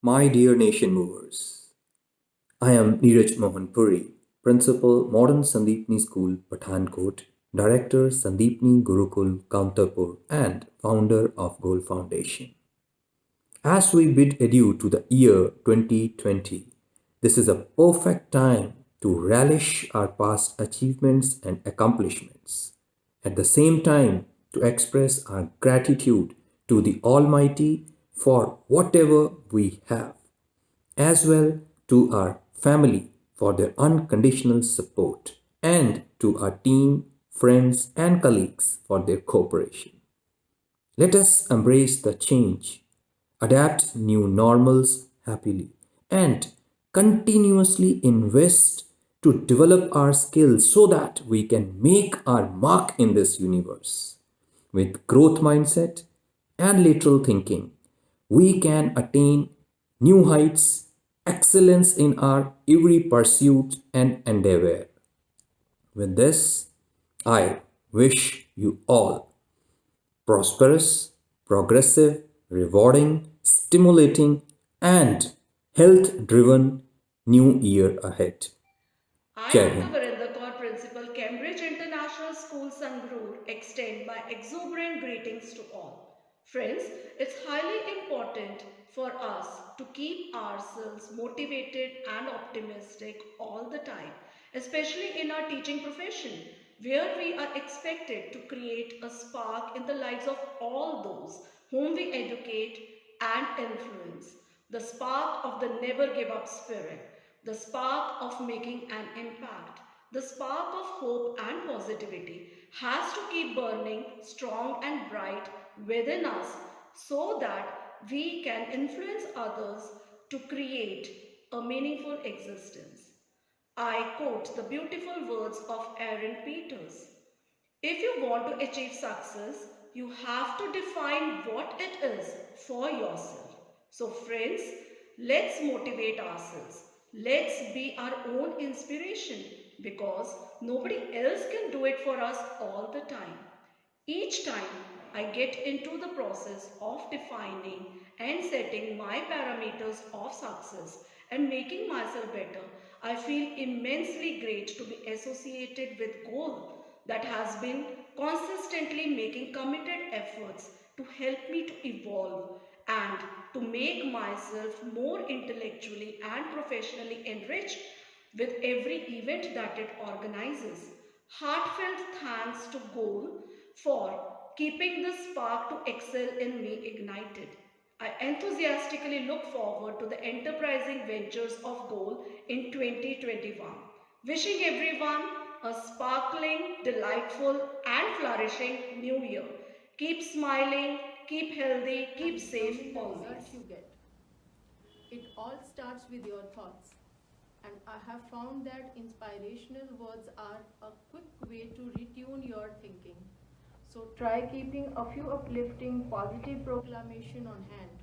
My dear nation movers, I am Neeraj Mohan Puri, Principal Modern Sandeepni School, Pathankot, Director Sandeepni Gurukul, Counterpur, and founder of Goal Foundation. As we bid adieu to the year 2020, this is a perfect time to relish our past achievements and accomplishments. At the same time, to express our gratitude to the Almighty for whatever we have, as well to our family for their unconditional support, and to our team, friends, and colleagues for their cooperation. Let us embrace the change, adapt new normals happily, and continuously invest to develop our skills so that we can make our mark in this universe. With growth mindset and lateral thinking, we can attain new heights, excellence in our every pursuit and endeavor. With this, I wish you all prosperous, progressive, rewarding, stimulating, and health driven new year ahead. I Jai am the Hind. Varinder Kaur Principal, Cambridge International School, Sangrur, extend my exuberant greetings to all. Friends, it's highly important for us to keep ourselves motivated and optimistic all the time, especially in our teaching profession, where we are expected to create a spark in the lives of all those whom we educate and influence. The spark of the never give up spirit, the spark of making an impact, the spark of hope and positivity has to keep burning strong and bright within us so that we can influence others to create a meaningful existence. I quote the beautiful words of Aaron Peters. If you want to achieve success, you have to define what it is for yourself. So, friends, let's motivate ourselves. Let's be our own inspiration because nobody else can do it for us all the time. Each time I get into the process of defining and setting my parameters of success and making myself better, I feel immensely great to be associated with goal that has been consistently making committed efforts to help me to evolve and to make myself more intellectually and professionally enriched with every event that it organizes. Heartfelt thanks to Goal for keeping the spark to excel in me ignited. I enthusiastically look forward to the enterprising ventures of Goal in 2021. Wishing everyone a sparkling, delightful, and flourishing new year. Keep smiling, keep healthy, keep and safe determine the result always. you get. It all starts with your thoughts. And I have found that inspirational words are a quick way to retune your thinking. So try keeping a few uplifting, positive proclamation on hand.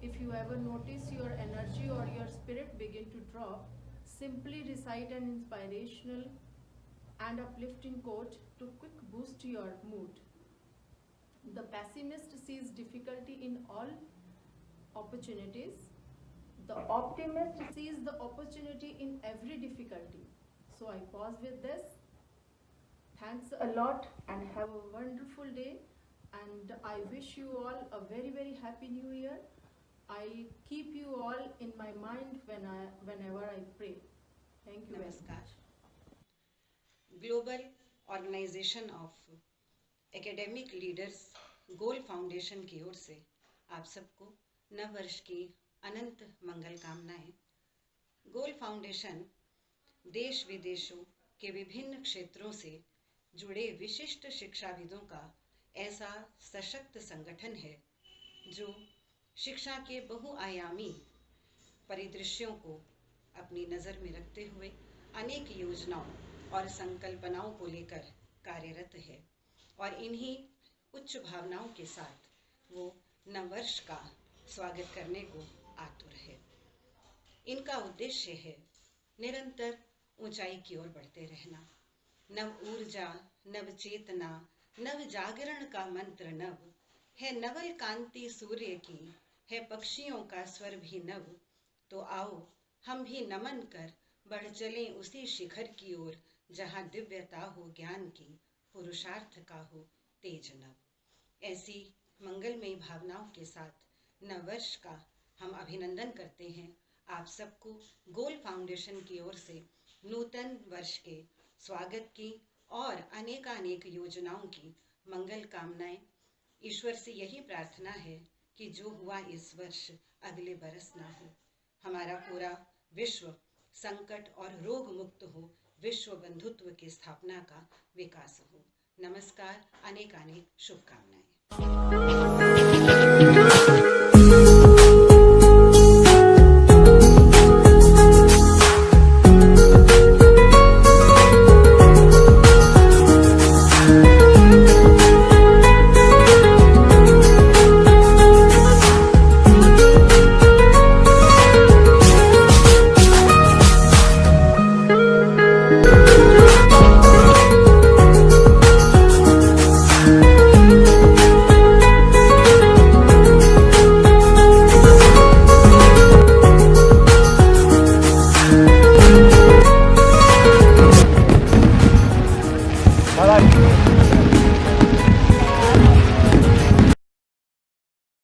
If you ever notice your energy or your spirit begin to drop, simply recite an inspirational and uplifting quote to quick boost your mood. The pessimist sees difficulty in all opportunities. The optimist sees the opportunity in every difficulty. So I pause with this. Thanks a lot and have a wonderful day. And I wish you all a very, very happy new year. I keep you all in my mind whenever I pray. Thank you very नमस्कार। much. Global organisation of academic leaders goal foundation की ओर से आप सबको नव वर्ष की अनंत मंगल कामनाएं। गोल फाउंडेशन देश विदेशों के विभिन्न क्षेत्रों से जुड़े विशिष्ट शिक्षाविदों का ऐसा सशक्त संगठन है जो शिक्षा के बहुआयामी परिदृश्यों को अपनी नज़र में रखते हुए अनेक योजनाओं और संकल्पनाओं को लेकर कार्यरत है और इन्हीं उच्च भावनाओं के साथ वो नववर्ष का स्वागत करने को आतुर है। इनका उद्देश्य है निरंतर ऊंचाई की ओर बढ़ते रहना, नव ऊर्जा, नव चेतना, नव जागरण का मंत्र नव है, नवल कांति सूर्य की है पक्षियों का स्वर भी नव, तो आओ हम भी नमन कर बढ़ चलें उसी शिखर की ओर, जहाँ दिव्यता हो ज्ञान की, पुरुषार्थ का हो तेज नव। ऐसी मंगलमयी भावनाओं के साथ नववर्ष का हम अभिनंदन करते हैं। आप सबको गोल फाउंडेशन की ओर से नूतन वर्ष के स्वागत की और अनेकानेक योजनाओं की मंगल कामनाएं। ईश्वर से यही प्रार्थना है कि जो हुआ इस वर्ष अगले बरस ना हो। हमारा पूरा विश्व संकट और रोग मुक्त हो, विश्व बंधुत्व की स्थापना का विकास हो। नमस्कार, अनेकानेक शुभकामनाएं।